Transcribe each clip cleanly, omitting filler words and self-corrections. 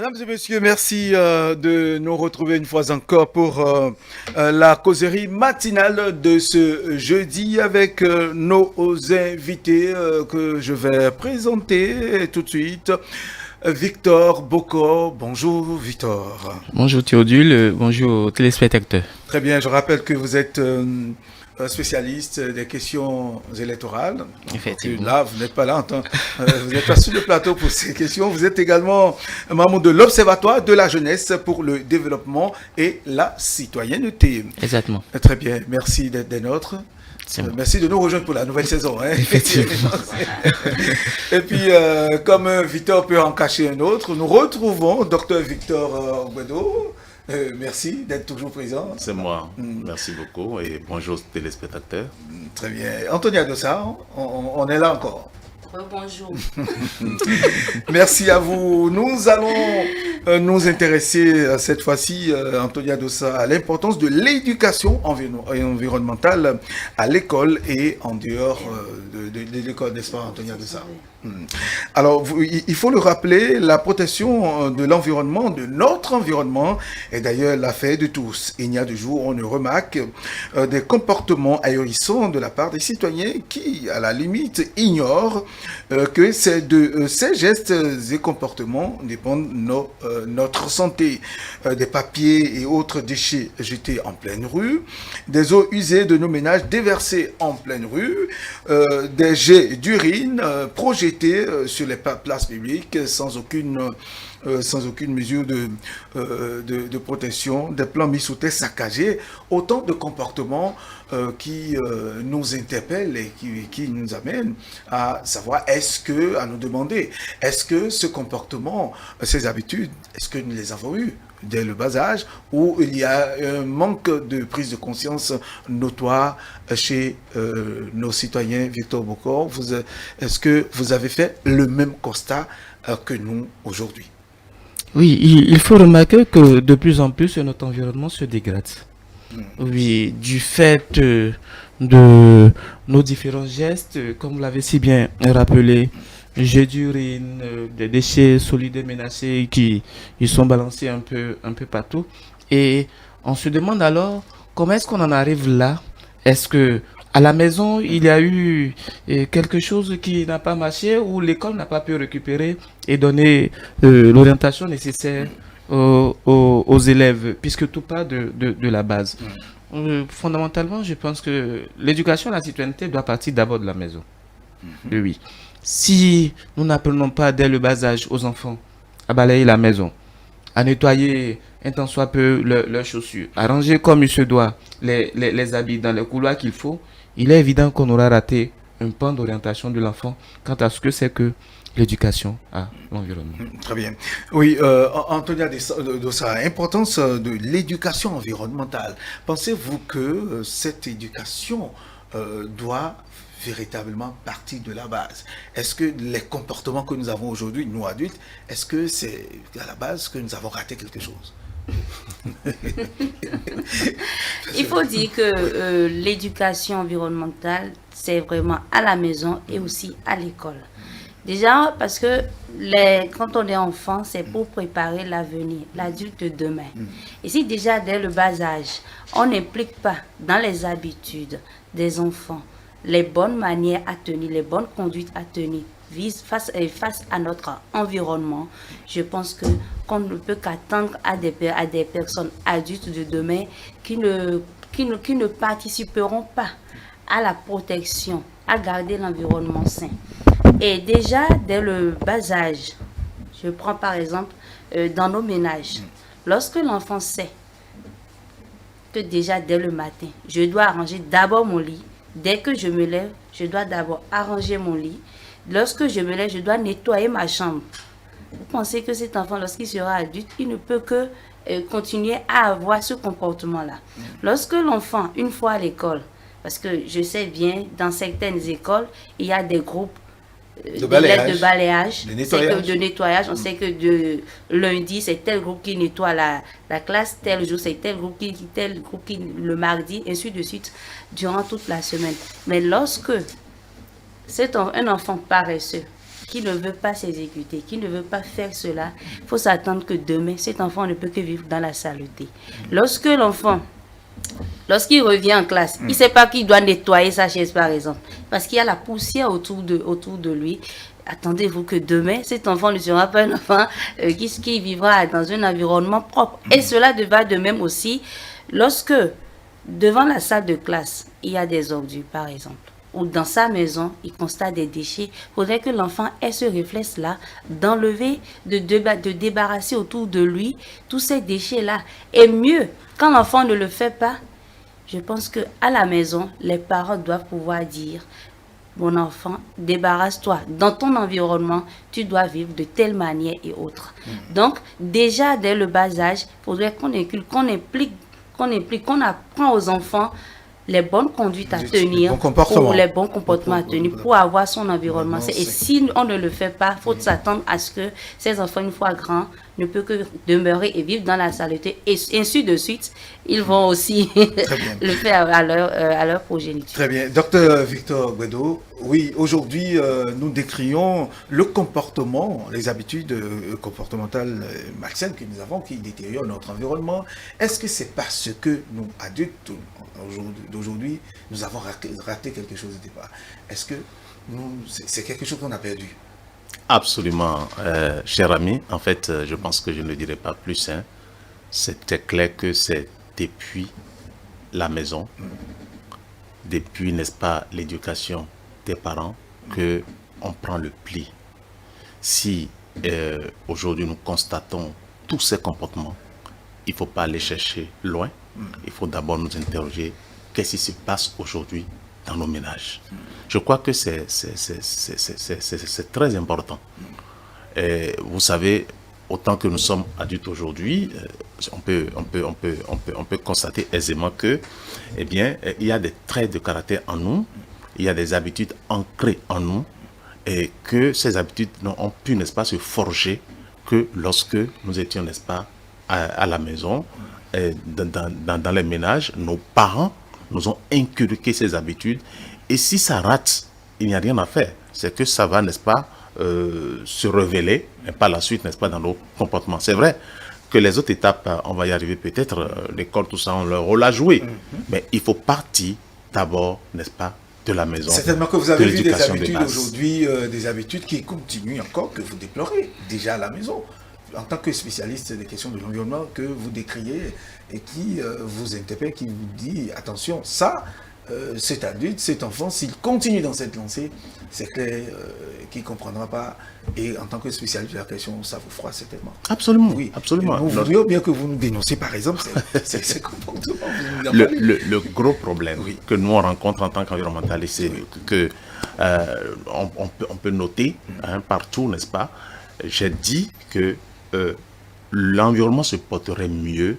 Mesdames et messieurs, merci de nous retrouver une fois encore pour la causerie matinale de ce jeudi avec nos invités que je vais présenter tout de suite. Victor Boko, bonjour Victor. Bonjour Théodule, bonjour aux téléspectateurs. Très bien, je rappelle que vous êtes spécialiste des questions électorales. Effectivement. Là, vous n'êtes pas là, vous n'êtes pas sur le plateau pour ces questions. Vous êtes également membre de l'Observatoire de la jeunesse pour le développement et la citoyenneté. Exactement. Très bien, merci d'être des nôtres. Merci de nous rejoindre pour la nouvelle saison. Hein. Effectivement. Et puis, comme Victor peut en cacher un autre, nous retrouvons Dr Victor Ogbedo. Merci d'être toujours présent. C'est moi. Merci beaucoup et bonjour téléspectateurs. Très bien. Antonia Dossa, on est là encore. Bonjour. Merci à vous. Nous allons nous intéresser cette fois-ci, Antonia Dossa, à l'importance de l'éducation environnementale à l'école et en dehors de l'école, n'est-ce pas, Antonia Dossa? Alors, il faut le rappeler, la protection de l'environnement, de notre environnement, est d'ailleurs l'affaire de tous. Il n'y a de jour où on ne remarque des comportements ahurissants de la part des citoyens qui, à la limite, ignorent que c'est de ces gestes et comportements dépendent notre santé. Des papiers et autres déchets jetés en pleine rue, des eaux usées de nos ménages déversées en pleine rue, des jets d'urine projetés sur les places publiques sans aucune mesure de protection, des plans mis sous terre saccagés, autant de comportements qui nous interpellent et qui nous amènent à savoir, à nous demander, est-ce que ce comportement, ces habitudes, est-ce que nous les avons eues dès le bas âge, ou il y a un manque de prise de conscience notoire chez nos citoyens. Victor Bokor, est-ce que vous avez fait le même constat que nous aujourd'hui? Oui, il faut remarquer que de plus en plus notre environnement se dégrade. Oui, du fait de nos différents gestes, comme vous l'avez si bien rappelé, jets d'urine, des déchets solides et menacés qui ils sont balancés un peu partout. Et on se demande alors comment est-ce qu'on en arrive là? Est-ce que à la maison il y a eu quelque chose qui n'a pas marché ou l'école n'a pas pu récupérer et donner l'orientation nécessaire aux élèves, puisque tout part de la base. Fondamentalement, je pense que l'éducation à la citoyenneté doit partir d'abord de la maison. Oui. Si nous n'apprenons pas dès le bas âge aux enfants à balayer la maison, à nettoyer un tant soit peu leurs chaussures, à ranger comme il se doit les habits dans les couloirs qu'il faut, il est évident qu'on aura raté un pan d'orientation de l'enfant quant à ce que c'est que l'éducation à l'environnement. Très bien. Oui, Antonia Dossa, importance de l'éducation environnementale. Pensez-vous que cette éducation doit véritablement partir de la base? Est-ce que les comportements que nous avons aujourd'hui, nous adultes, est-ce que c'est à la base que nous avons raté quelque chose? Il faut dire que l'éducation environnementale, c'est vraiment à la maison et aussi à l'école. Déjà, parce que quand on est enfant, c'est pour préparer l'avenir, l'adulte de demain. Et si déjà dès le bas âge, on n'implique pas dans les habitudes des enfants les bonnes manières à tenir, les bonnes conduites à tenir face à notre environnement, je pense qu'on ne peut qu'attendre à des personnes adultes de demain qui ne participeront pas à la protection, à garder l'environnement sain. Et déjà, dès le bas âge, je prends par exemple dans nos ménages, lorsque l'enfant sait que déjà dès le matin, je dois arranger d'abord mon lit. Dès que je me lève, je dois d'abord arranger mon lit. Lorsque je me lève, je dois nettoyer ma chambre. Vous pensez que cet enfant, lorsqu'il sera adulte, il ne peut que continuer à avoir ce comportement-là. Lorsque l'enfant, une fois à l'école, parce que je sais bien, dans certaines écoles, il y a des groupes de balayage, de nettoyage. On sait que de lundi, c'est tel groupe qui nettoie la classe, tel jour, c'est tel groupe qui le mardi, et ainsi de suite, durant toute la semaine. Mais lorsque un enfant paresseux qui ne veut pas s'exécuter, qui ne veut pas faire cela, il faut s'attendre que demain, cet enfant ne peut que vivre dans la saleté. Lorsqu'il revient en classe, il ne sait pas qu'il doit nettoyer sa chaise, par exemple, parce qu'il y a la poussière autour de lui. Attendez-vous que demain, cet enfant ne sera pas un enfant qui vivra dans un environnement propre. Et cela va de même aussi lorsque, devant la salle de classe, il y a des ordures, par exemple, ou dans sa maison, il constate des déchets. Il faudrait que l'enfant ait ce réflexe-là d'enlever, de débarrasser autour de lui tous ces déchets-là. Et mieux, quand l'enfant ne le fait pas, je pense qu'à la maison, les parents doivent pouvoir dire: mon enfant, débarrasse-toi. Dans ton environnement, tu dois vivre de telle manière et autre. Donc, déjà, dès le bas âge, il faudrait qu'on inculque, qu'on apprend aux enfants les bonnes conduites à tenir, ou les bons comportements à tenir pour avoir son environnement. Et si on ne le fait pas, il faut s'attendre à ce que ces enfants, une fois grands, ne peuvent que demeurer et vivre dans la saleté. Et ainsi de suite, ils vont aussi le faire à leur progéniture. Très bien. Docteur Victor Guedo, oui, aujourd'hui, nous décrions le comportement, les habitudes comportementales malsaines que nous avons qui détériorent notre environnement. Est-ce que c'est parce que nous, adultes d'aujourd'hui, nous avons raté quelque chose au départ? Est-ce que c'est quelque chose qu'on a perdu? Absolument, cher ami. En fait, je pense que je ne dirais pas plus. C'était clair que c'est depuis la maison, depuis, n'est-ce pas, l'éducation des parents, que on prend le pli. Si aujourd'hui nous constatons tous ces comportements, il ne faut pas aller chercher loin. Il faut d'abord nous interroger qu'est-ce qui se passe aujourd'hui dans nos ménages. Je crois que c'est très important. Et vous savez, autant que nous sommes adultes aujourd'hui, on peut constater aisément que, eh bien, il y a des traits de caractère en nous, il y a des habitudes ancrées en nous, et que ces habitudes n'ont pu, n'est-ce pas, se forger que lorsque nous étions, n'est-ce pas, à la maison, dans les ménages, nos parents nous ont inculqué ces habitudes. Et si ça rate, il n'y a rien à faire. C'est que ça va, n'est-ce pas, se révéler, et par la suite, n'est-ce pas, dans nos comportements. C'est vrai que les autres étapes, on va y arriver peut-être, l'école, tout ça, on leur rôle à jouer. Mais il faut partir d'abord, n'est-ce pas, de la maison. Certainement que vous avez vu des habitudes aujourd'hui, des habitudes qui continuent encore, que vous déplorez déjà à la maison. En tant que spécialiste des questions de l'environnement, que vous décriez et qui vous interpelle, qui vous dit attention, ça, cet adulte, cet enfant, s'il continue dans cette lancée, c'est clair qu'il ne comprendra pas. Et en tant que spécialiste de la question, ça vous froisse certainement. Absolument. Oui, absolument. Nous voudrions bien que vous nous dénonciez, par exemple, ces comportements. Le gros problème que nous on rencontre en tant qu'environnementaliste, c'est que on peut noter partout, n'est-ce pas? J'ai dit que l'environnement se porterait mieux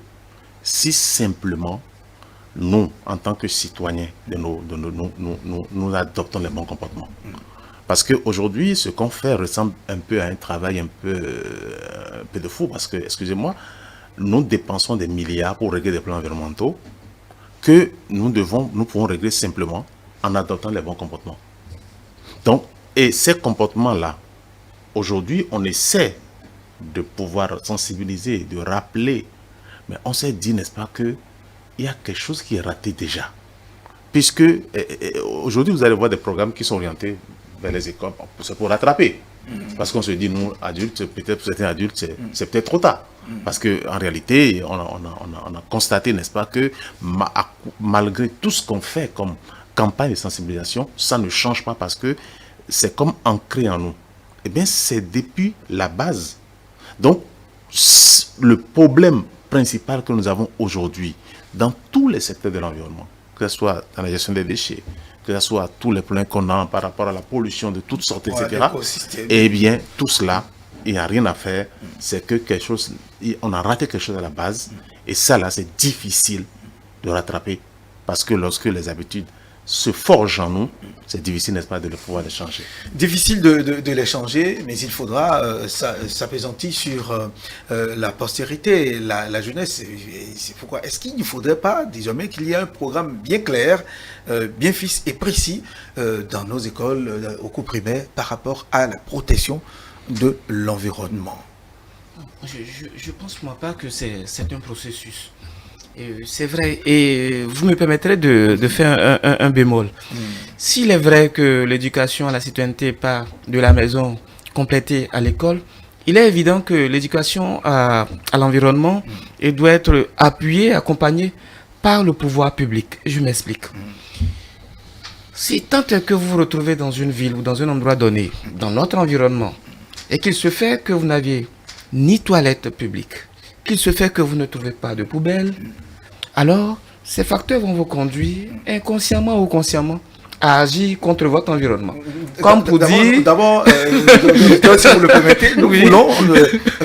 si simplement nous, en tant que citoyens, nous adoptons les bons comportements. Parce qu'aujourd'hui, ce qu'on fait ressemble un peu à un travail un peu de fou. Parce que, excusez-moi, nous dépensons des milliards pour régler des plans environnementaux que nous pouvons régler simplement en adoptant les bons comportements. Donc, et ces comportements-là, aujourd'hui, on essaie de pouvoir sensibiliser, de rappeler, mais on s'est dit, n'est-ce pas, qu'il y a quelque chose qui est raté déjà. Puisque aujourd'hui, vous allez voir des programmes qui sont orientés vers les écoles, c'est pour rattraper. Parce qu'on se dit, nous, adultes, peut-être pour certains adultes, c'est peut-être trop tard. Parce qu'en réalité, on a constaté, n'est-ce pas, que malgré tout ce qu'on fait comme campagne de sensibilisation, ça ne change pas parce que c'est comme ancré en nous. Eh bien, c'est depuis la base. Donc, le problème principal que nous avons aujourd'hui dans tous les secteurs de l'environnement, que ce soit dans la gestion des déchets, que ce soit tous les problèmes qu'on a par rapport à la pollution de toutes sortes, etc. Eh bien, tout cela, il n'y a rien à faire. C'est que quelque chose, on a raté quelque chose à la base. Et ça, là, c'est difficile de rattraper. Parce que lorsque les habitudes se forgent en nous, c'est difficile, n'est-ce pas, de pouvoir les changer. Difficile de les changer, mais il faudra s'appesantir sur la postérité, la jeunesse. C'est pourquoi est-ce qu'il ne faudrait pas désormais qu'il y ait un programme bien clair, bien fixe et précis dans nos écoles au cours primaire par rapport à la protection de l'environnement? Je pense moi pas que c'est un processus. C'est vrai, et vous me permettrez de faire un bémol. S'il est vrai que l'éducation à la citoyenneté part de la maison complétée à l'école, il est évident que l'éducation à l'environnement doit être appuyée, accompagnée par le pouvoir public. Je m'explique. Si tant est que vous vous retrouvez dans une ville ou dans un endroit donné, dans notre environnement, et qu'il se fait que vous n'aviez ni toilette publique, qu'il se fait que vous ne trouvez pas de poubelle, alors ces facteurs vont vous conduire inconsciemment ou consciemment à agir contre votre environnement. Comme pour dire... D'abord, si vous le permettez, nous voulons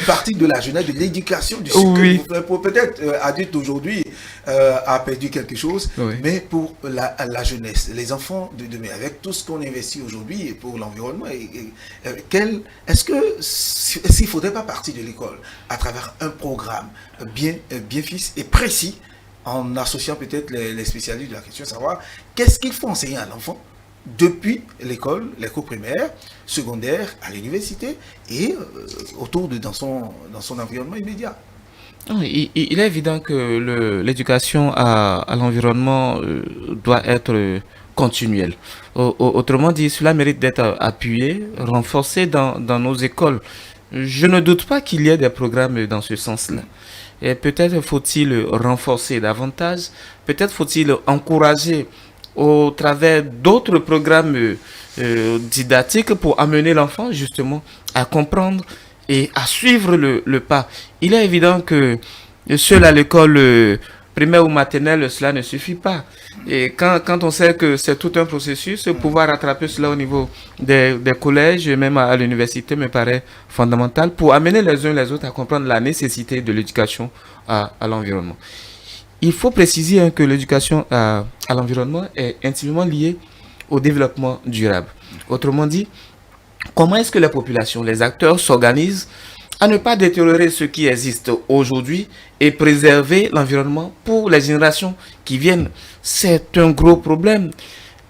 partir de la jeunesse, de l'éducation, du cycle. Peut-être adulte aujourd'hui a perdu quelque chose, mais pour la jeunesse, les enfants de demain, avec tout ce qu'on investit aujourd'hui et pour l'environnement, est-ce qu'il ne faudrait pas partir de l'école à travers un programme bien fixe et précis, en associant peut-être les spécialistes de la question, savoir qu'est-ce qu'il faut enseigner à l'enfant depuis l'école, l'école primaire, secondaire, à l'université et dans son environnement immédiat. Il est évident que l'éducation à l'environnement doit être continuelle. Autrement dit, cela mérite d'être appuyé, renforcé dans nos écoles. Je ne doute pas qu'il y ait des programmes dans ce sens-là. Et peut-être faut-il renforcer davantage, peut-être faut-il encourager au travers d'autres programmes didactiques pour amener l'enfant justement à comprendre et à suivre le pas. Il est évident que seul à l'école primaire ou maternelle, cela ne suffit pas. Et quand on sait que c'est tout un processus, pouvoir rattraper cela au niveau des collèges, même à l'université, me paraît fondamental pour amener les uns les autres à comprendre la nécessité de l'éducation à l'environnement. Il faut préciser que l'éducation à l'environnement est intimement liée au développement durable. Autrement dit, comment est-ce que les populations, les acteurs s'organisent à ne pas détériorer ce qui existe aujourd'hui et préserver l'environnement pour les générations qui viennent. C'est un gros problème.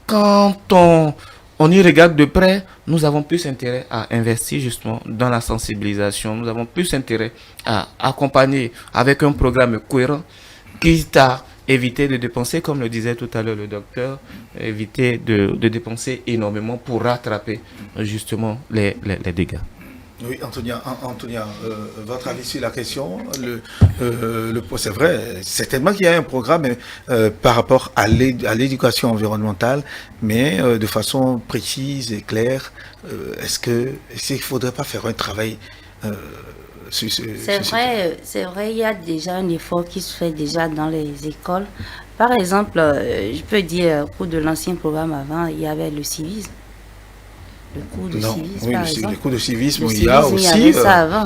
Quand on y regarde de près, nous avons plus intérêt à investir justement dans la sensibilisation. Nous avons plus intérêt à accompagner avec un programme cohérent, quitte à éviter de dépenser, comme le disait tout à l'heure le docteur, éviter de dépenser énormément pour rattraper justement les dégâts. Oui, Antonia, votre avis sur la question, c'est vrai, certainement qu'il y a un programme par rapport à l'éducation environnementale, mais de façon précise et claire. Est-ce qu'il ne faudrait pas faire un travail C'est vrai, il y a déjà un effort qui se fait déjà dans les écoles. Par exemple, je peux dire, au cours de l'ancien programme avant, il y avait le civisme. Le cours de civisme, par exemple. Le cours de civisme, il y a aussi il y avait ça avant.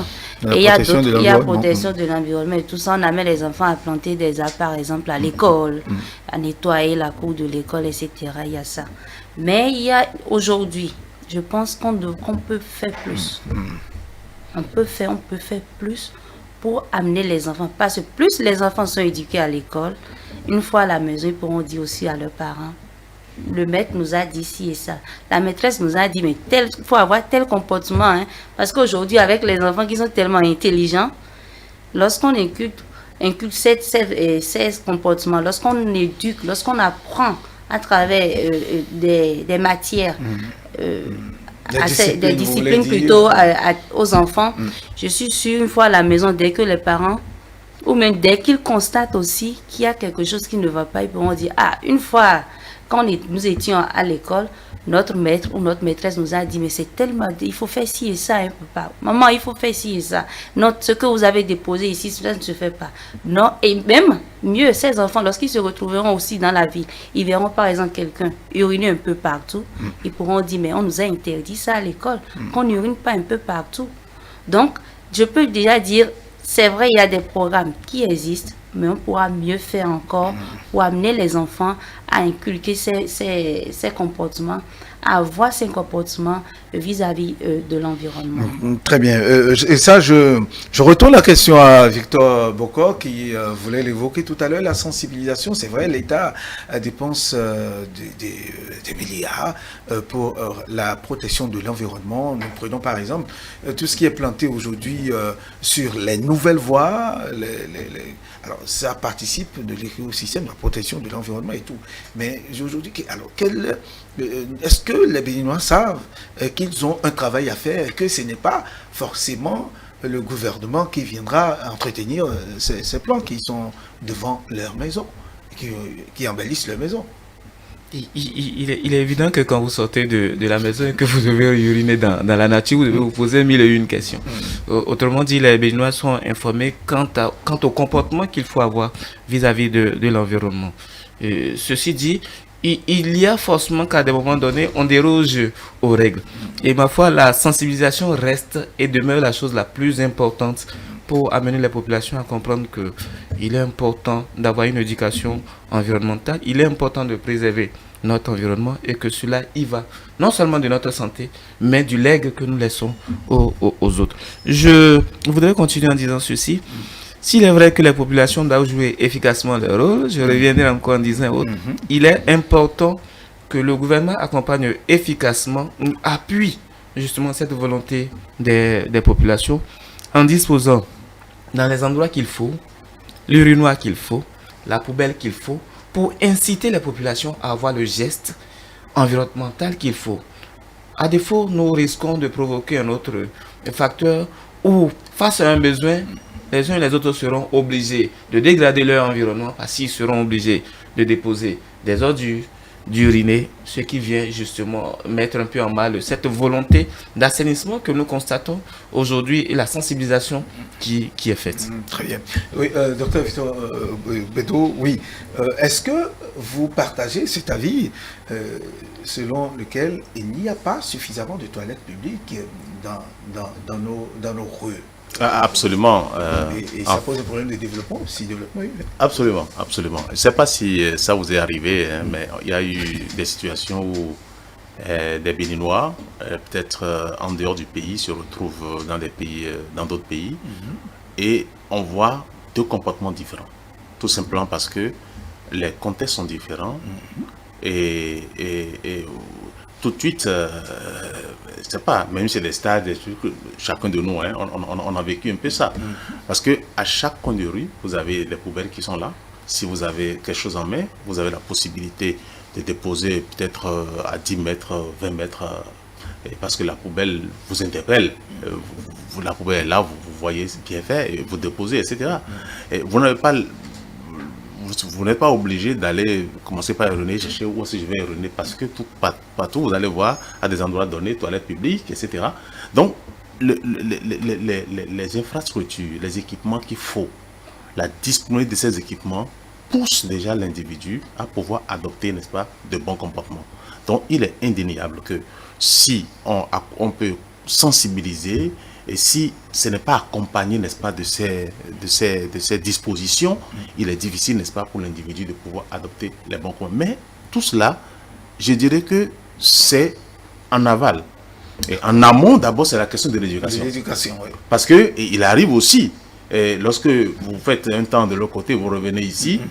Et il y a la protection de l'environnement. Et tout ça, on amène les enfants à planter des arbres, par exemple, à l'école, à nettoyer la cour de l'école, etc. Il y a ça. Mais il y a aujourd'hui, je pense qu'on peut faire plus. On peut faire plus pour amener les enfants. Parce que plus les enfants sont éduqués à l'école, une fois à la maison, ils pourront dire aussi à leurs parents, le maître nous a dit ci et ça. La maîtresse nous a dit, mais il faut avoir tel comportement. Hein. Parce qu'aujourd'hui, avec les enfants qui sont tellement intelligents, lorsqu'on inculque ces comportements, lorsqu'on éduque, lorsqu'on apprend à travers des matières, des disciplines plutôt aux enfants, je suis sûre, une fois à la maison, dès que les parents, ou même dès qu'ils constatent aussi qu'il y a quelque chose qui ne va pas, ils pourront dire, une fois... Quand nous étions à l'école, notre maître ou notre maîtresse nous a dit, mais c'est tellement, il faut faire ci et ça, hein, papa. Maman, il faut faire ci et ça. Non, ce que vous avez déposé ici, cela ne se fait pas. Non, et même mieux, ces enfants, lorsqu'ils se retrouveront aussi dans la ville, ils verront par exemple quelqu'un uriner un peu partout, ils pourront dire, mais on nous a interdit ça à l'école, qu'on n'urine pas un peu partout. Donc, je peux déjà dire, c'est vrai, il y a des programmes qui existent, mais on pourra mieux faire encore pour amener les enfants à inculquer ces comportements, à avoir ces comportements vis-à-vis de l'environnement. Très bien. Et ça, je retourne la question à Victor Bokor qui voulait l'évoquer tout à l'heure, la sensibilisation. C'est vrai, l'État dépense des milliards pour la protection de l'environnement. Nous prenons par exemple tout ce qui est planté aujourd'hui sur les nouvelles voies. Alors, ça participe de l'écosystème, de la protection de l'environnement et tout. Mais aujourd'hui, alors, est-ce que les Béninois savent qu'ils ont un travail à faire, que ce n'est pas forcément le gouvernement qui viendra entretenir ces plans qui sont devant leur maison, qui embellissent leur maison? Il est évident que quand vous sortez de la maison et que vous devez uriner dans la nature, vous devez vous poser 1001 questions. Autrement dit, les Béninois sont informés quant au comportement qu'il faut avoir vis-à-vis de l'environnement. Ceci dit, il y a forcément qu'à des moments donnés, on déroge aux règles. Et ma foi, la sensibilisation reste et demeure la chose la plus importante pour amener les populations à comprendre qu'il est important d'avoir une éducation environnementale, il est important de préserver notre environnement et que cela y va, non seulement de notre santé, mais du legs que nous laissons aux autres. Je voudrais continuer en disant ceci. S'il est vrai que les populations doivent jouer efficacement leur rôle, je reviendrai encore en disant autre, il est important que le gouvernement accompagne efficacement, appuie justement cette volonté des populations en disposant dans les endroits qu'il faut, l'urinoir qu'il faut, la poubelle qu'il faut, pour inciter les populations à avoir le geste environnemental qu'il faut. À défaut, nous risquons de provoquer un autre facteur où, face à un besoin, les uns et les autres seront obligés de dégrader leur environnement parce qu'ils seront obligés de déposer des ordures, d'uriner, ce qui vient justement mettre un peu en mal cette volonté d'assainissement que nous constatons aujourd'hui et la sensibilisation qui est faite. Très bien. Oui, docteur Victor Bédo, oui. Est-ce que vous partagez cet avis selon lequel il n'y a pas suffisamment de toilettes publiques dans nos rues? Absolument. Et ça pose un problème de développement aussi, oui. Absolument, absolument. Je ne sais pas si ça vous est arrivé, mais il y a eu des situations où des Béninois, peut-être en dehors du pays, se retrouvent dans d'autres pays, et on voit deux comportements différents. Tout simplement parce que les contextes sont différents, et tout de suite, je sais pas, même si c'est des stades, des trucs, chacun de nous, on a vécu un peu ça. Parce que à chaque coin de rue, vous avez les poubelles qui sont là. Si vous avez quelque chose en main, vous avez la possibilité de déposer peut-être à 10 mètres, 20 mètres, parce que la poubelle vous interpelle. La poubelle est là, vous voyez bien fait, et vous déposez, etc. Et vous n'avez pas... Vous n'êtes pas obligé d'aller commencer par erronner, chercher où est-ce que je vais erronner, parce que partout, vous allez voir à des endroits donnés, toilettes publiques, etc. Donc, les infrastructures, les équipements qu'il faut, la disponibilité de ces équipements pousse déjà l'individu à pouvoir adopter, n'est-ce pas, de bons comportements. Donc, il est indéniable que si on peut sensibiliser, et si ce n'est pas accompagné, n'est-ce pas, de ces dispositions, il est difficile, n'est-ce pas, pour l'individu de pouvoir adopter les bons comportements. Mais tout cela, je dirais que c'est en aval. Et en amont, d'abord, c'est la question de l'éducation. Oui. Parce qu'il arrive aussi, lorsque vous faites un temps de l'autre côté, vous revenez ici,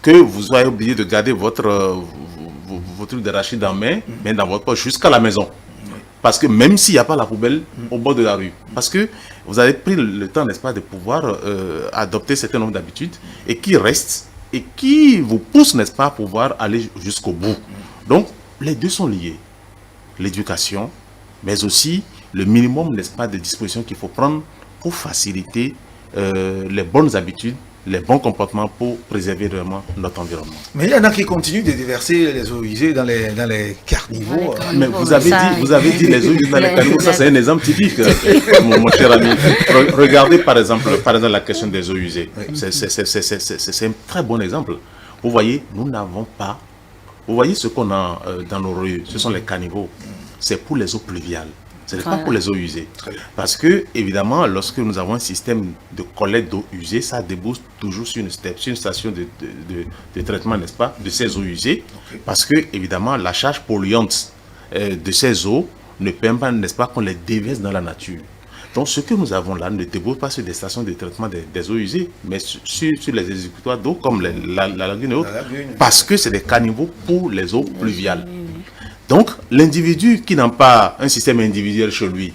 que vous soyez obligé de garder votre truc d'arachide en main, mais dans votre poche jusqu'à la maison. Parce que même s'il n'y a pas la poubelle au bord de la rue, parce que vous avez pris le temps, n'est-ce pas, de pouvoir adopter un certain nombre d'habitudes et qui restent et qui vous poussent, n'est-ce pas, à pouvoir aller jusqu'au bout. Donc, les deux sont liés. L'éducation, mais aussi le minimum, n'est-ce pas, de dispositions qu'il faut prendre pour faciliter les bonnes habitudes, les bons comportements pour préserver vraiment notre environnement. Mais il y en a qui continuent de déverser les eaux usées dans les carnivaux. Mais vous avez dit les eaux usées dans les carnivaux, ça c'est un exemple typique, mon cher ami. Regardez par exemple la question des eaux usées. C'est un très bon exemple. Vous voyez, nous n'avons pas... Vous voyez ce qu'on a dans nos rues, ce sont les caniveaux. C'est pour les eaux pluviales. Ce n'est Voilà. pas pour les eaux usées. Parce que, évidemment, lorsque nous avons un système de collecte d'eau usée, ça débouche toujours sur une station de traitement, n'est-ce pas, de ces eaux usées. Parce que, évidemment, la charge polluante de ces eaux ne permet pas, n'est-ce pas, qu'on les déverse dans la nature. Donc, ce que nous avons là ne débouche pas sur des stations de traitement des eaux usées, mais sur les exécutoires d'eau comme la lagune et autres, parce que c'est des caniveaux pour les eaux pluviales. Donc, l'individu qui n'a pas un système individuel chez lui,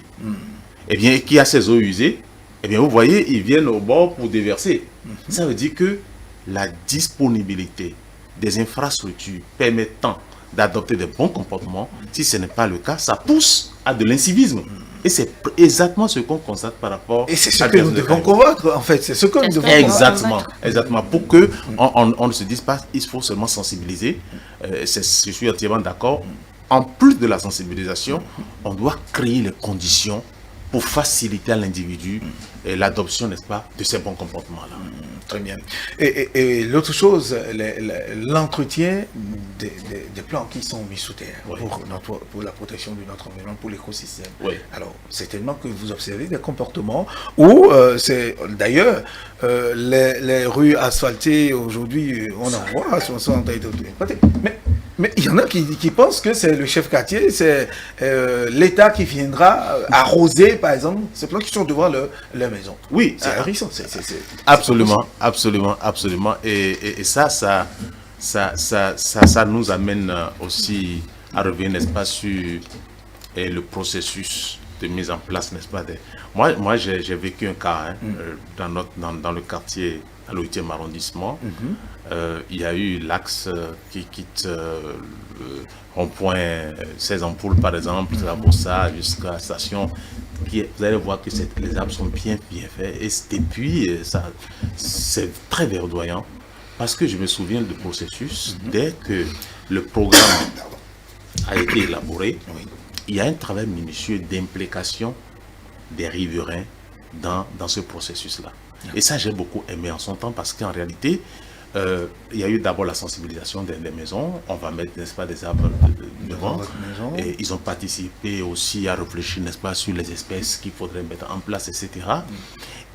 eh bien, qui a ses eaux usées, eh bien, vous voyez, ils viennent au bord pour déverser. Ça veut dire que la disponibilité des infrastructures permettant d'adopter de bons comportements, si ce n'est pas le cas, ça pousse à de l'incivisme. Et c'est exactement ce qu'on constate par rapport Et c'est ce à que des- nous devons combattre, en fait. C'est ce que nous devons combattre. Exactement, exactement. Pour que on ne se dise pas, il faut seulement sensibiliser. Je suis entièrement d'accord. En plus de la sensibilisation, on doit créer les conditions pour faciliter à l'individu l'adoption, n'est-ce pas, de ces bons comportements-là. Très bien. Et l'autre chose, l'entretien des plans qui sont mis sous terre Oui. pour la protection de notre environnement, pour l'écosystème. Oui. Alors, certainement que vous observez des comportements où, c'est d'ailleurs, les rues asphaltées aujourd'hui, on en voit, sont en train d'être exploitées. Mais il y en a qui pensent que c'est le chef quartier, c'est l'État qui viendra arroser, par exemple, ces plans qui sont devant leur maison. Oui, C'est ahurissant. absolument, absolument, absolument. Et ça nous amène aussi à revenir, n'est-ce pas, sur le processus de mise en place, n'est-ce pas. Moi j'ai vécu un cas dans le quartier, dans le 8e arrondissement. Il y a eu l'axe qui quitte le rond-point 16 ampoules, par exemple, de la Bossa jusqu'à la station. Vous allez voir que les arbres sont bien faits. Et puis, c'est très verdoyant. Parce que je me souviens du processus. Dès que le programme a été élaboré, il y a un travail minutieux d'implication des riverains dans ce processus-là. Et ça, j'ai beaucoup aimé en son temps parce qu'en réalité, il y a eu d'abord la sensibilisation des maisons. On va mettre, n'est-ce pas, des arbres devant. Et ils ont participé aussi à réfléchir, n'est-ce pas, sur les espèces qu'il faudrait mettre en place, etc.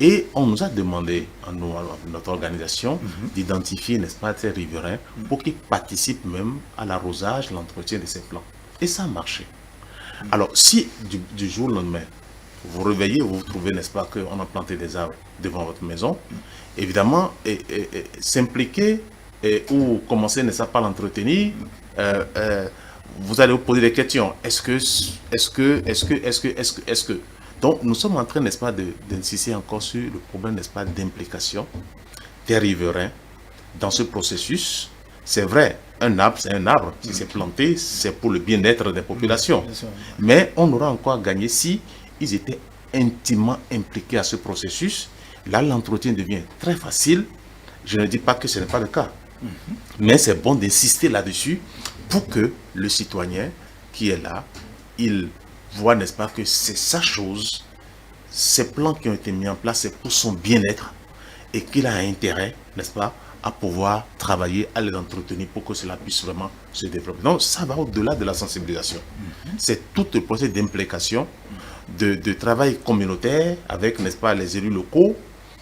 Et on nous a demandé, à notre organisation, d'identifier, n'est-ce pas, ces riverains pour qu'ils participent même à l'arrosage, l'entretien de ces plants. Et ça a marché. Alors, si du jour au lendemain, vous réveillez, vous trouvez, n'est-ce pas, qu'on a planté des arbres devant votre maison, évidemment, s'impliquer ou commencer, n'est-ce pas, à l'entretenir, vous allez vous poser des questions. Est-ce que Donc, nous sommes en train, n'est-ce pas, d'insister encore sur le problème, n'est-ce pas, d'implication des riverains dans ce processus. C'est vrai, un arbre, c'est un arbre. Si c'est planté, c'est pour le bien-être des populations. Mais on aura encore à gagner si ils étaient intimement impliqués à ce processus. Là, l'entretien devient très facile. Je ne dis pas que ce n'est pas le cas. Mais c'est bon d'insister là-dessus pour que le citoyen qui est là, il voit, n'est-ce pas, que c'est sa chose. Ces plans qui ont été mis en place, c'est pour son bien-être et qu'il a intérêt, n'est-ce pas, à pouvoir travailler, à les entretenir pour que cela puisse vraiment se développer. Donc, ça va au-delà de la sensibilisation. C'est tout le processus d'implication, de travail communautaire avec, n'est-ce pas, les élus locaux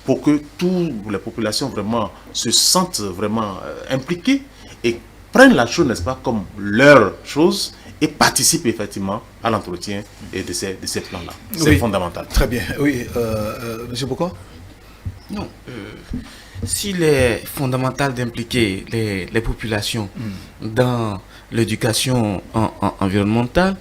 pour que toutes les populations vraiment se sentent vraiment impliquées et prennent la chose, n'est-ce pas, comme leur chose et participent effectivement à l'entretien et de ces plans-là. C'est fondamental. Très bien. Oui, M. Bokor? Non. S'il est fondamental d'impliquer les populations dans l'éducation environnementale,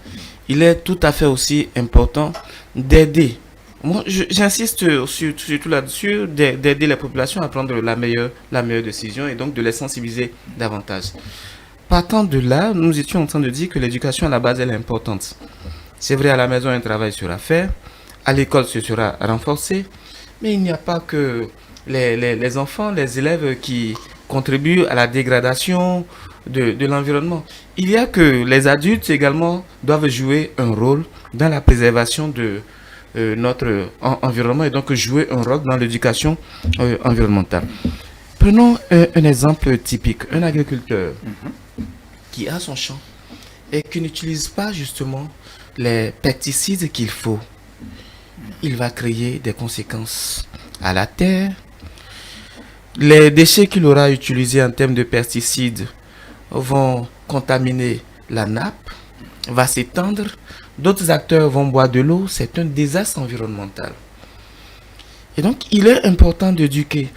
il est tout à fait aussi important d'aider. Moi, j'insiste surtout là-dessus, d'aider les populations à prendre la meilleure décision et donc de les sensibiliser davantage. Partant de là, nous étions en train de dire que l'éducation à la base, elle est importante. C'est vrai, à la maison, un travail sera fait, à l'école, ce sera renforcé, mais il n'y a pas que les enfants, les élèves qui contribuent à la dégradation de l'environnement. Il y a que les adultes également doivent jouer un rôle dans la préservation de notre environnement et donc jouer un rôle dans l'éducation environnementale. Prenons un exemple typique, un agriculteur qui a son champ et qui n'utilise pas justement les pesticides qu'il faut, il va créer des conséquences à la terre. Les déchets qu'il aura utilisés en termes de pesticides vont contaminer la nappe, va s'étendre. D'autres acteurs vont boire de l'eau. C'est un désastre environnemental. Et donc, il est important d'éduquer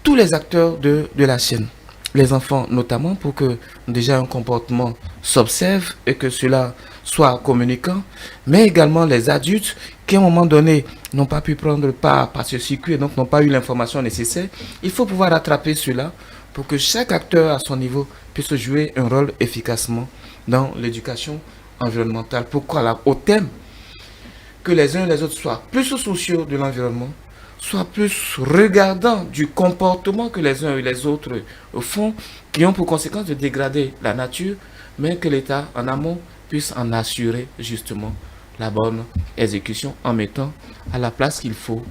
tous les acteurs de la chaîne, les enfants notamment, pour que déjà un comportement s'observe et que cela soit communicant, mais également les adultes qui à un moment donné n'ont pas pu prendre part par ce circuit et donc n'ont pas eu l'information nécessaire. Il faut pouvoir rattraper cela pour que chaque acteur à son niveau puisse jouer un rôle efficacement dans l'éducation environnementale. Pourquoi là, au thème que les uns et les autres soient plus soucieux de l'environnement, soient plus regardants du comportement que les uns et les autres font, qui ont pour conséquence de dégrader la nature, mais que l'État en amont puisse en assurer justement la bonne exécution en mettant à la place qu'il faut,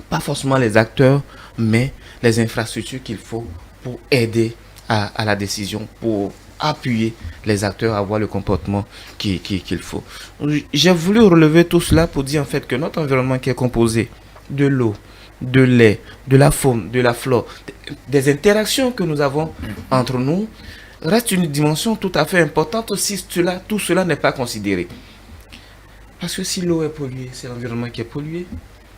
pas forcément les acteurs, mais les infrastructures qu'il faut pour aider à la décision, pour appuyer les acteurs à avoir le comportement qu'il faut. J'ai voulu relever tout cela pour dire en fait que notre environnement qui est composé de l'eau, de l'air, de la faune, de la flore, des interactions que nous avons entre nous, reste une dimension tout à fait importante si tout cela n'est pas considéré. Parce que si l'eau est polluée, c'est l'environnement qui est pollué.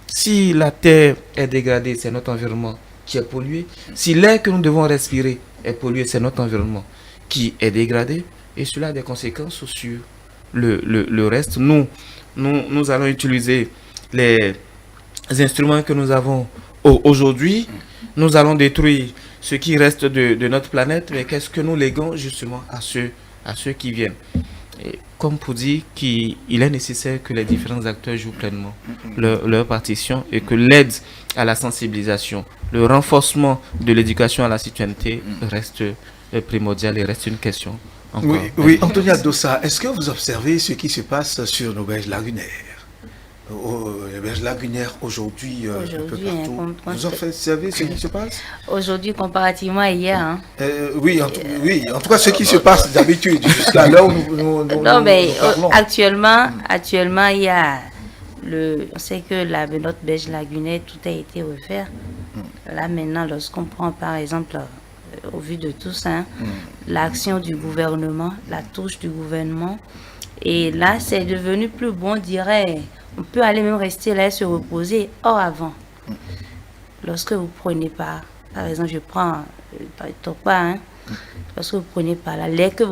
Si la terre est dégradée, c'est notre environnement qui est pollué. Si l'air que nous devons respirer est pollué, c'est notre environnement qui est dégradé. Et cela a des conséquences sur le reste. Nous allons utiliser les instruments que nous avons aujourd'hui. Nous allons détruire ce qui reste de notre planète. Mais qu'est-ce que nous léguons justement à ceux qui viennent? Et comme pour dire qu'il est nécessaire que les différents acteurs jouent pleinement leur partition et que l'aide à la sensibilisation, le renforcement de l'éducation à la citoyenneté reste primordial et reste une question encore. Oui, Antonia Dossa, est-ce que vous observez ce qui se passe sur nos berges lagunaires? Les berges lagunaires aujourd'hui, un peu partout. Vous observez ce qui se passe? Aujourd'hui, comparativement à hier. Oui, en tout cas, ce qui se passe d'habitude, jusqu'à l'heure où nous non, mais parlons. actuellement, il y a on sait que notre berge lagunaire, tout a été refait. Là, maintenant, lorsqu'on prend, par exemple, au vu de tout ça, l'action du gouvernement, la touche du gouvernement, et là, c'est devenu plus bon, on dirait. On peut aller même rester là et se reposer. Or, avant, lorsque vous prenez par exemple, je prends lorsque vous prenez par là, l'air que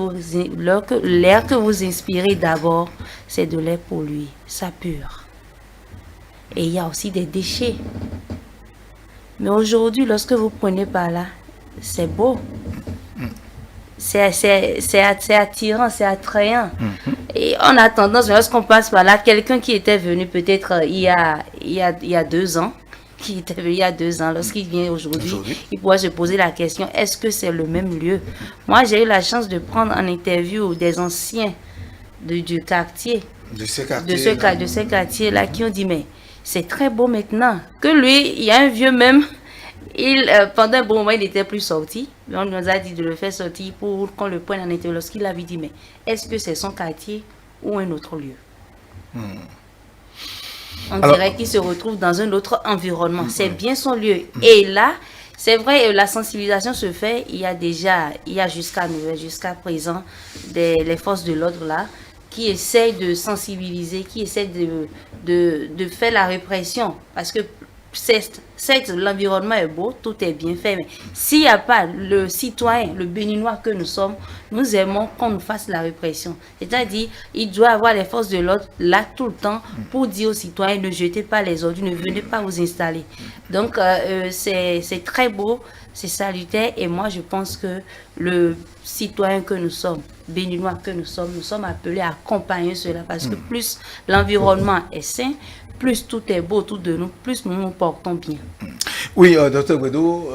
vous inspirez d'abord, c'est de l'air pollué, ça pure. Et il y a aussi des déchets. Mais aujourd'hui, lorsque vous prenez par là, c'est beau. C'est attirant, c'est attrayant. Et on a tendance, lorsqu'on passe par là, quelqu'un qui était venu peut-être il y a 2 ans, lorsqu'il vient aujourd'hui, il pourrait se poser la question, est-ce que c'est le même lieu? Moi, j'ai eu la chance de prendre en interview des anciens du quartier, de ce quartier-là, qui ont dit, mais c'est très beau maintenant. Que lui, il y a un vieux même, pendant un bon moment, il n'était plus sorti. On nous a dit de le faire sortir pour qu'on le prenne en interview. Lorsqu'il avait dit, mais est-ce que c'est son quartier ou un autre lieu? On dirait qu'il se retrouve dans un autre environnement. C'est bien son lieu. Et là, c'est vrai, la sensibilisation se fait. Il y a jusqu'à présent les forces de l'ordre là qui essayent de sensibiliser, qui essayent de faire la répression. Parce que certes, l'environnement est beau, tout est bien fait, mais s'il n'y a pas le citoyen, le béninois que nous sommes, nous aimons qu'on nous fasse la répression. C'est-à-dire, il doit avoir les forces de l'ordre là tout le temps pour dire aux citoyens, ne jetez pas les ordures, ne venez pas vous installer. Donc, c'est très beau, c'est salutaire, et moi je pense que le citoyen que nous sommes, béninois que nous sommes appelés à accompagner cela, parce que plus l'environnement est sain, plus tout est beau autour de nous, plus nous nous portons bien. Oui, Dr Guedo,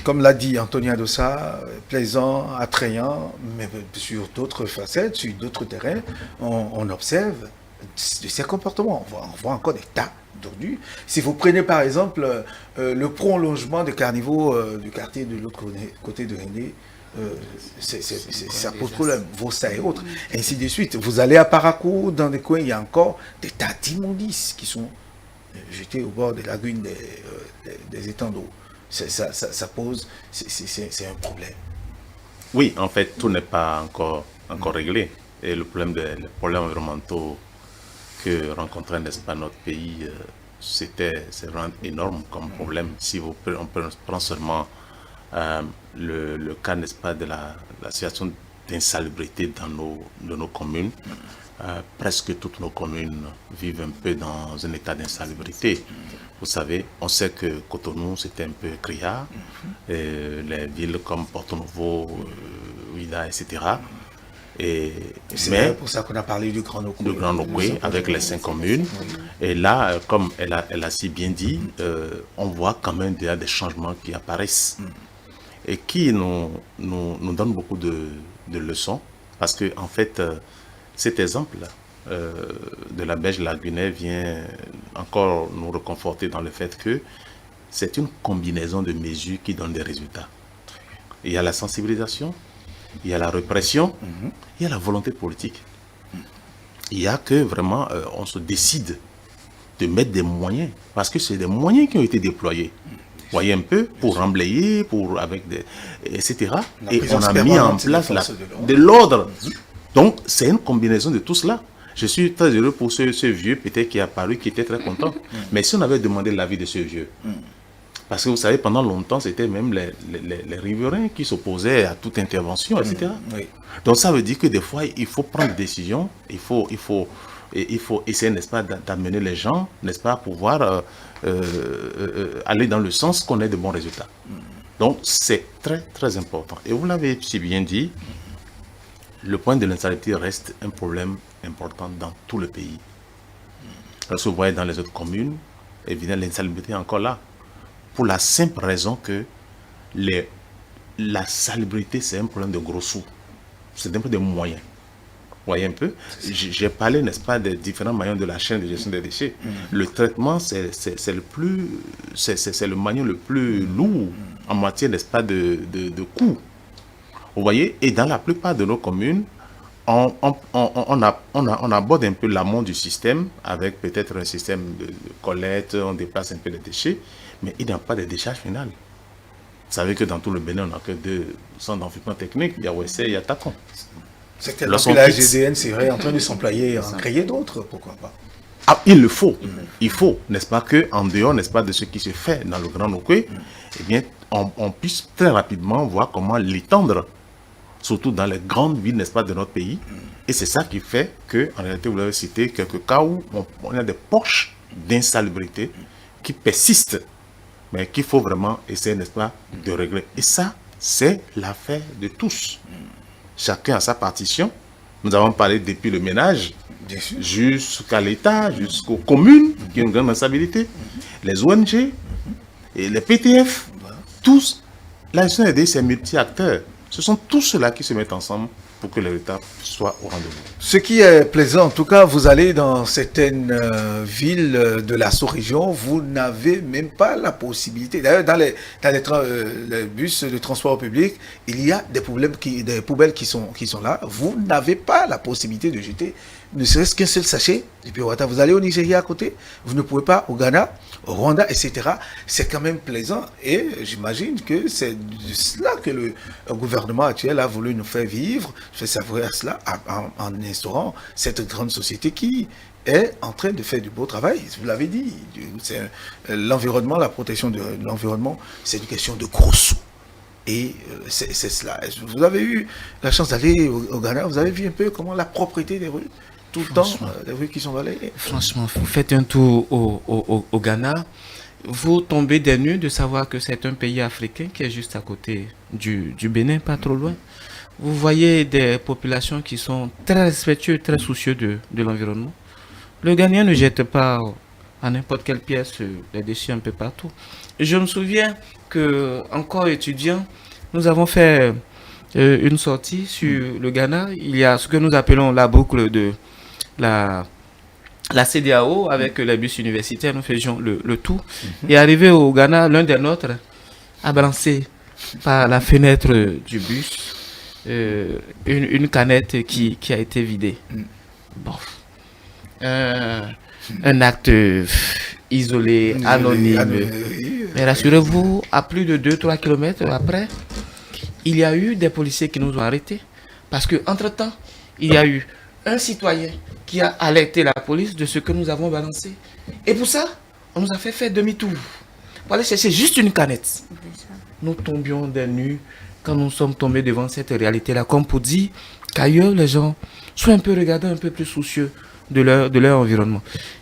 comme l'a dit Antonia Dossa, plaisant, attrayant, mais sur d'autres facettes, sur d'autres terrains, on observe de ces comportements. On voit encore des tas d'ordures. Si vous prenez par exemple le prolongement de Carnivaux du quartier de l'autre côté de René, ça pose problème, Vossa et autres, ainsi de suite. Vous allez à Parakou, dans des coins, il y a encore des tas d'immondices qui sont jetés au bord des lagunes, des étangs d'eau. Ça pose, c'est un problème. Oui, en fait, tout n'est pas encore réglé. Et les problèmes environnementaux que rencontrait, n'est-ce pas, notre pays, c'est vraiment énorme comme problème. Si on prend seulement le cas, n'est-ce pas, de la situation d'insalubrité dans nos communes, presque toutes nos communes vivent un peu dans un état d'insalubrité. Vous savez, on sait que Cotonou, c'était un peu criard, les villes comme Porto Novo, Ouida, etc. C'est pour ça qu'on a parlé du Grand Nokoué. Du Grand Nokoué, avec les 5 communes. Et là, comme elle a si bien dit, on voit quand même déjà des changements qui apparaissent et qui nous donnent beaucoup de leçons. Parce que, en fait, cet exemple de la Belge lagunaire vient encore nous reconforter dans le fait que c'est une combinaison de mesures qui donne des résultats. Il y a la sensibilisation, il y a la répression, il y a la volonté politique. Il y a que vraiment, on se décide de mettre des moyens, parce que c'est des moyens qui ont été déployés. Vous voyez un peu, pour emblayer, etc. Et on a mis en place de l'ordre. Donc, c'est une combinaison de tout cela. Je suis très heureux pour ce vieux, peut-être, qui est apparu, qui était très content. Mais si on avait demandé l'avis de ce vieux, parce que vous savez, pendant longtemps, c'était même les riverains qui s'opposaient à toute intervention, etc. Donc, ça veut dire que des fois, il faut prendre des décisions, il faut essayer, n'est-ce pas, d'amener les gens, n'est-ce pas, à pouvoir aller dans le sens qu'on ait de bons résultats. Donc, c'est très, très important. Et vous l'avez si bien dit, le point de l'insalubrité reste un problème important dans tout le pays. Parce que vous voyez dans les autres communes, évidemment, l'insalubrité est encore là. Pour la simple raison que la salubrité, c'est un problème de gros sous. C'est un peu de moyens. Vous voyez un peu, j'ai parlé, n'est-ce pas, des différents maillons de la chaîne de gestion des déchets. Le traitement, c'est le maillon le plus lourd en matière, n'est-ce pas, de coûts. Vous voyez, et dans la plupart de nos communes, on aborde un peu l'amont du système avec peut-être un système de collecte, on déplace un peu les déchets, mais il n'y a pas de décharge finale. Vous savez que dans tout le Bénin, on n'a que 2 centres d'enfouissement technique, il y a Ouessé, il y a Tacon. C'est tellement que la GDN serait en train de s'employer à en créer d'autres, pourquoi pas. Ah, il le faut. Il faut, n'est-ce pas, qu'en dehors, n'est-ce pas, de ce qui se fait dans le Grand Nokoué, eh bien, on puisse très rapidement voir comment l'étendre, surtout dans les grandes villes, n'est-ce pas, de notre pays. Et c'est ça qui fait que, en réalité, vous l'avez cité, quelques cas où on a des poches d'insalubrité qui persistent, mais qu'il faut vraiment essayer, n'est-ce pas, de régler. Et ça, c'est l'affaire de tous. Chacun a sa partition. Nous avons parlé depuis le ménage jusqu'à l'État, jusqu'aux communes qui ont une grande responsabilité, les ONG et les PTF, tous. La gestion des déchets, c'est multi-acteurs. Ce sont tous ceux-là qui se mettent ensemble pour que l'État soit au rendez-vous. Ce qui est plaisant, en tout cas, vous allez dans certaines villes de la sous-région, vous n'avez même pas la possibilité. D'ailleurs, dans les bus de transport public, il y a des poubelles qui sont là. Vous n'avez pas la possibilité de jeter ne serait-ce qu'un seul sachet. Et puis, vous allez au Nigeria à côté, vous ne pouvez pas au Ghana, au Rwanda, etc. C'est quand même plaisant. Et j'imagine que c'est de cela que le gouvernement actuel a voulu nous faire vivre, fait savourer cela en instaurant cette grande société qui est en train de faire du beau travail. Vous l'avez dit, l'environnement, la protection de l'environnement, c'est une question de gros sous. Et c'est cela. Vous avez eu la chance d'aller au Ghana, vous avez vu un peu comment la propriété des rues, tout le temps, les rues qui sont balayées. Franchement, vous faites un tour au Ghana, vous tombez des nues de savoir que c'est un pays africain qui est juste à côté du Bénin, pas trop loin. Vous voyez des populations qui sont très respectueuses, très soucieux de l'environnement. Le Ghanéen ne jette pas à n'importe quelle pièce les déchets un peu partout. Je me souviens que, encore étudiant, nous avons fait une sortie sur le Ghana. Il y a ce que nous appelons la boucle de la la CEDEAO, avec les bus universitaires, nous faisions le tour. Et arrivé au Ghana, l'un des nôtres a balancé par la fenêtre du bus une canette qui a été vidée. Bon. Un acte isolé, anonyme. Mais rassurez-vous, à plus de 2-3 kilomètres après, il y a eu des policiers qui nous ont arrêtés. Parce qu'entre-temps, il y a eu un citoyen qui a alerté la police de ce que nous avons balancé. Et pour ça, on nous a fait faire demi-tour. Pour aller chercher juste une canette. Nous tombions des nues quand nous sommes tombés devant cette réalité-là, comme pour dire qu'ailleurs, les gens soient un peu regardants, un peu plus soucieux de leur environnement.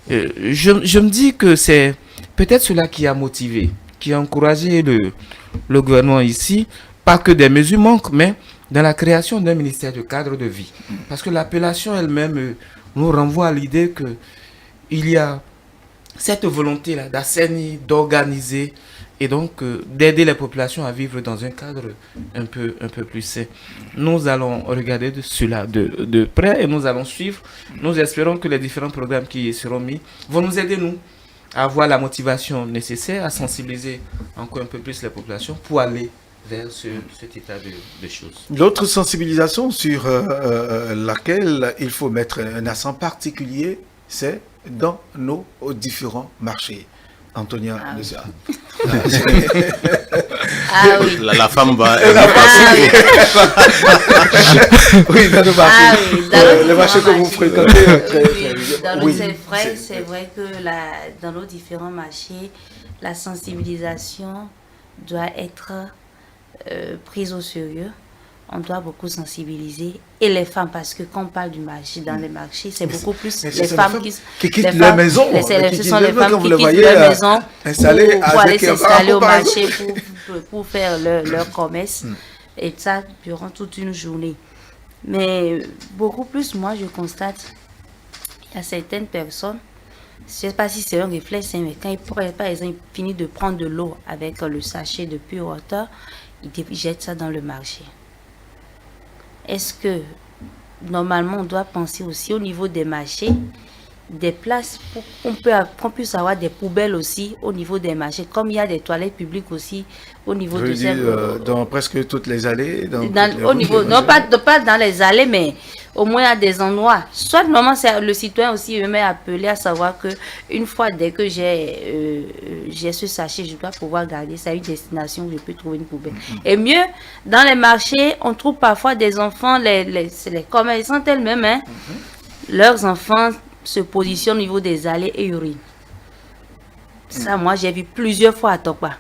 Je me dis que c'est peut-être cela qui a motivé, qui a encouragé le gouvernement ici, pas que des mesures manquent, mais dans la création d'un ministère de cadre de vie. Parce que l'appellation elle-même nous renvoie à l'idée qu'il y a cette volonté-là d'assainir, d'organiser et donc d'aider les populations à vivre dans un cadre un peu plus sain. Nous allons regarder cela de près et nous allons suivre. Nous espérons que les différents programmes qui seront mis vont nous aider, nous, à avoir la motivation nécessaire, à sensibiliser encore un peu plus les populations pour aller vers cet état de choses. L'autre sensibilisation sur laquelle il faut mettre un accent particulier, c'est dans nos différents marchés. Antonia, oui. La femme va... Oui, dans nos marchés. Les marchés que vous fréquentez. C'est vrai que dans nos différents marchés, la sensibilisation doit être prise au sérieux. On doit beaucoup sensibiliser. Et les femmes, parce que quand on parle du marché, dans les marchés, c'est beaucoup plus les femmes qui quittent leur maison. Ce sont les femmes qui quittent leur maison pour aller s'installer au marché, pour faire leur commerce. Et ça, durant toute une journée. Mais beaucoup plus, moi, je constate, il y a certaines personnes, je ne sais pas si c'est un réflexe, mais quand par exemple, ils finissent de prendre de l'eau avec le sachet de pure water, ils jettent ça dans le marché. Est-ce que, normalement, on doit penser aussi au niveau des marchés, des places pour qu'on puisse avoir des poubelles aussi au niveau des marchés, comme il y a des toilettes publiques aussi au niveau de ces... dans presque toutes les allées non, pas dans les allées, mais au moins à des endroits. Soit normalement, c'est le citoyen aussi m'est appelé à savoir que une fois dès que j'ai ce sachet, je dois pouvoir garder ça à une destination où je peux trouver une poubelle. Et mieux, dans les marchés, on trouve parfois des enfants, les commerçants elles-mêmes, leurs enfants se positionnent au niveau des allées et urinent. Ça, moi, j'ai vu plusieurs fois à Tokpa.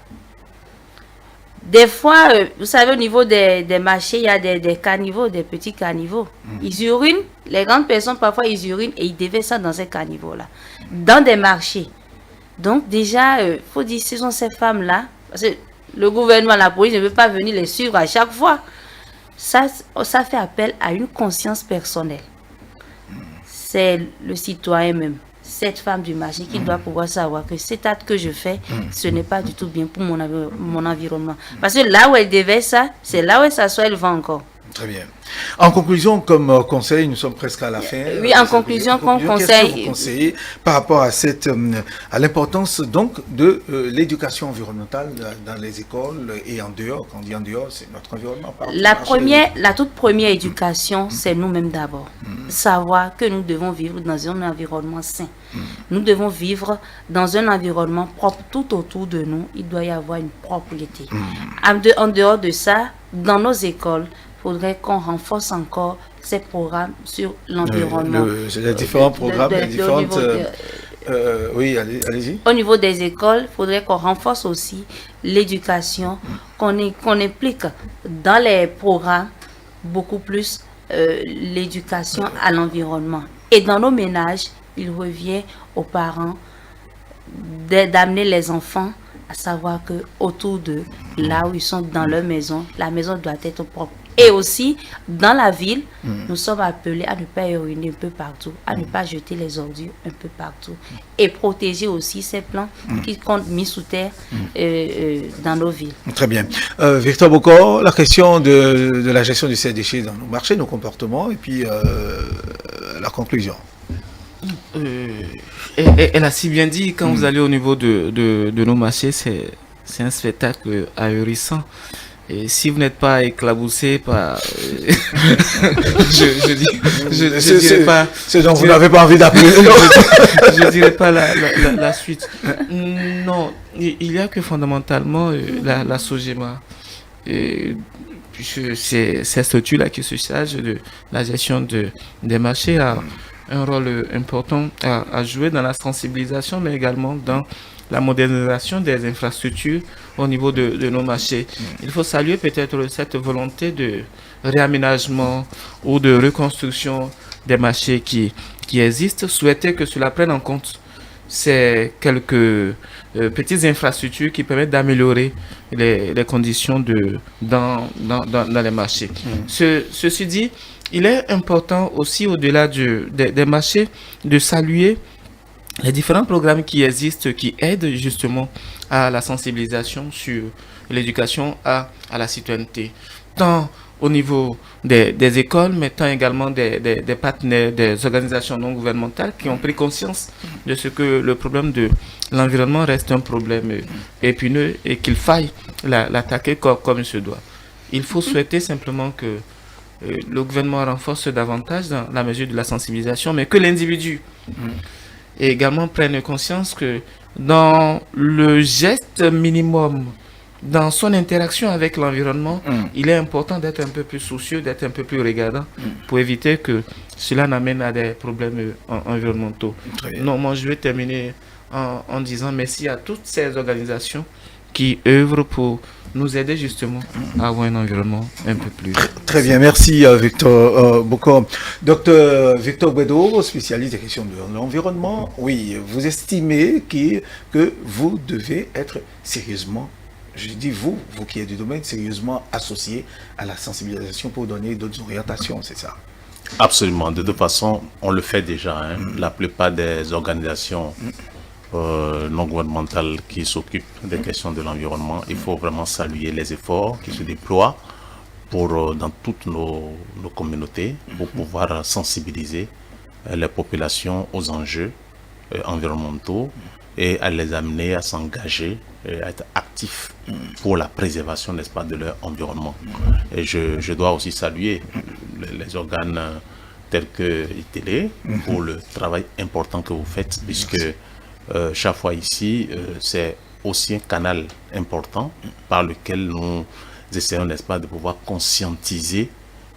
Des fois, vous savez, au niveau des marchés, il y a des caniveaux, des petits caniveaux. Ils urinent, les grandes personnes, parfois, ils urinent et ils déversent ça dans ces caniveaux-là, dans des marchés. Donc, déjà, il faut dire, ce sont ces femmes-là, parce que le gouvernement, la police ne veut pas venir les suivre à chaque fois. Ça fait appel à une conscience personnelle. C'est le citoyen même, cette femme du marché qui doit pouvoir savoir que cet acte que je fais, ce n'est pas du tout bien pour mon environnement. Parce que là où elle déverse ça, c'est là où elle s'assoit, elle vend encore. Très bien. En conclusion, comme conseil, nous sommes presque à la fin. Oui, en conclusion, comme conseil... Qu'est-ce que vous conseillez par rapport à l'importance donc de l'éducation environnementale dans les écoles et en dehors? Quand on dit en dehors, c'est notre environnement. La toute première éducation, c'est nous-mêmes d'abord. Savoir que nous devons vivre dans un environnement sain. Nous devons vivre dans un environnement propre tout autour de nous. Il doit y avoir une propriété. En dehors de ça, dans nos écoles, il faudrait qu'on renforce encore ces programmes sur l'environnement. Les différents programmes, les différentes... oui, allez-y. Au niveau des écoles, il faudrait qu'on renforce aussi l'éducation, qu'on implique dans les programmes beaucoup plus l'éducation à l'environnement. Et dans nos ménages, il revient aux parents d'amener les enfants à savoir que autour d'eux, là où ils sont dans leur maison, la maison doit être propre. Et aussi, dans la ville, nous sommes appelés à ne pas uriner un peu partout, à ne pas jeter les ordures un peu partout. Et protéger aussi ces plants qui sont mis sous terre dans nos villes. Très bien. Victor Bokor, la question de la gestion de ces déchets dans nos marchés, nos comportements, et puis la conclusion. Elle a si bien dit, quand vous allez au niveau de nos marchés, c'est un spectacle ahurissant. Et si vous n'êtes pas éclaboussé par... je dirais pas... C'est donc vous n'avez pas envie d'appeler. Je dirais pas la suite. Non, il y a que fondamentalement la SOGEMA. C'est cette structure-là qui se charge de la gestion des marchés a un rôle important à jouer dans la sensibilisation, mais également dans la modernisation des infrastructures au niveau de nos marchés. Il faut saluer peut-être cette volonté de réaménagement ou de reconstruction des marchés qui existent, souhaiter que cela prenne en compte ces quelques petites infrastructures qui permettent d'améliorer les conditions dans les marchés. Ceci dit, il est important aussi, au-delà des marchés, de saluer les différents programmes qui existent, qui aident justement à la sensibilisation sur l'éducation à la citoyenneté, tant au niveau des écoles, mais tant également des partenaires, des organisations non gouvernementales qui ont pris conscience de ce que le problème de l'environnement reste un problème épineux et qu'il faille l'attaquer comme il se doit. Il faut souhaiter simplement que le gouvernement renforce davantage dans la mesure de la sensibilisation, mais que l'individu également prenne conscience que dans le geste minimum, dans son interaction avec l'environnement, il est important d'être un peu plus soucieux, d'être un peu plus regardant pour éviter que cela n'amène à des problèmes environnementaux. Non, moi je vais terminer en disant merci à toutes ces organisations qui œuvrent pour nous aider justement à avoir un environnement un peu plus... Très bien, merci Victor Bocom. Docteur Victor Gbedo, spécialiste des questions de l'environnement. Oui, vous estimez que vous devez être sérieusement, je dis vous qui êtes du domaine, sérieusement associé à la sensibilisation pour donner d'autres orientations, c'est ça? Absolument, de toute façon, on le fait déjà. La plupart des organisations non gouvernementales qui s'occupent des questions de l'environnement, il faut vraiment saluer les efforts qui se déploient dans toutes nos communautés pour pouvoir sensibiliser les populations aux enjeux environnementaux et à les amener à s'engager et à être actifs pour la préservation, n'est-ce pas, de leur environnement. Et je dois aussi saluer les organes tels que ITélé pour le travail important que vous faites, puisque chaque fois ici, c'est aussi un canal important par lequel nous essayons, n'est-ce pas, de pouvoir conscientiser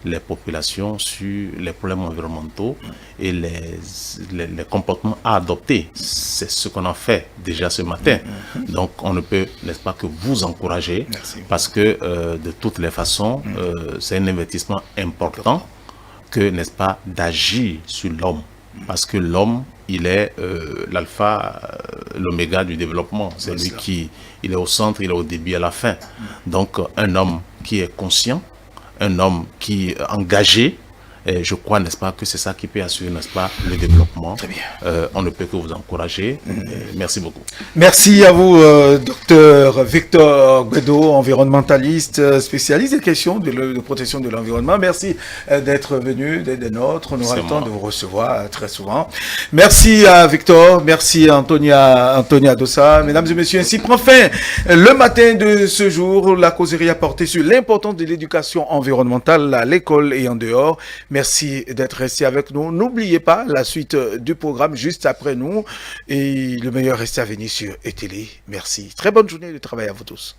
les populations sur les problèmes environnementaux et les comportements à adopter. C'est ce qu'on a fait déjà ce matin. Donc on ne peut, n'est-ce pas, que vous encourager. Merci. Parce que de toutes les façons, c'est un investissement important que, n'est-ce pas, d'agir sur l'homme. Parce que l'homme, il est l'alpha, l'oméga du développement. C'est lui qui il est au centre, il est au début, à la fin. Donc un homme qui est conscient, un homme qui est engagé, et je crois, n'est-ce pas, que c'est ça qui peut assurer, n'est-ce pas, le développement. Très bien. On ne peut que vous encourager. Merci beaucoup. Merci à vous, docteur Victor Gbedo, environnementaliste, spécialiste des questions de protection de l'environnement. Merci d'être venu, d'être des nôtres. On aura le temps de vous recevoir très souvent. Merci à Victor, merci à Antonia Dossa. Mesdames et messieurs, ainsi prend fin le matin de ce jour. La causerie a porté sur l'importance de l'éducation environnementale à l'école et en dehors. Merci d'être resté avec nous. N'oubliez pas la suite du programme juste après nous. Et le meilleur reste à venir sur ETélé. Merci. Très bonne journée de travail à vous tous.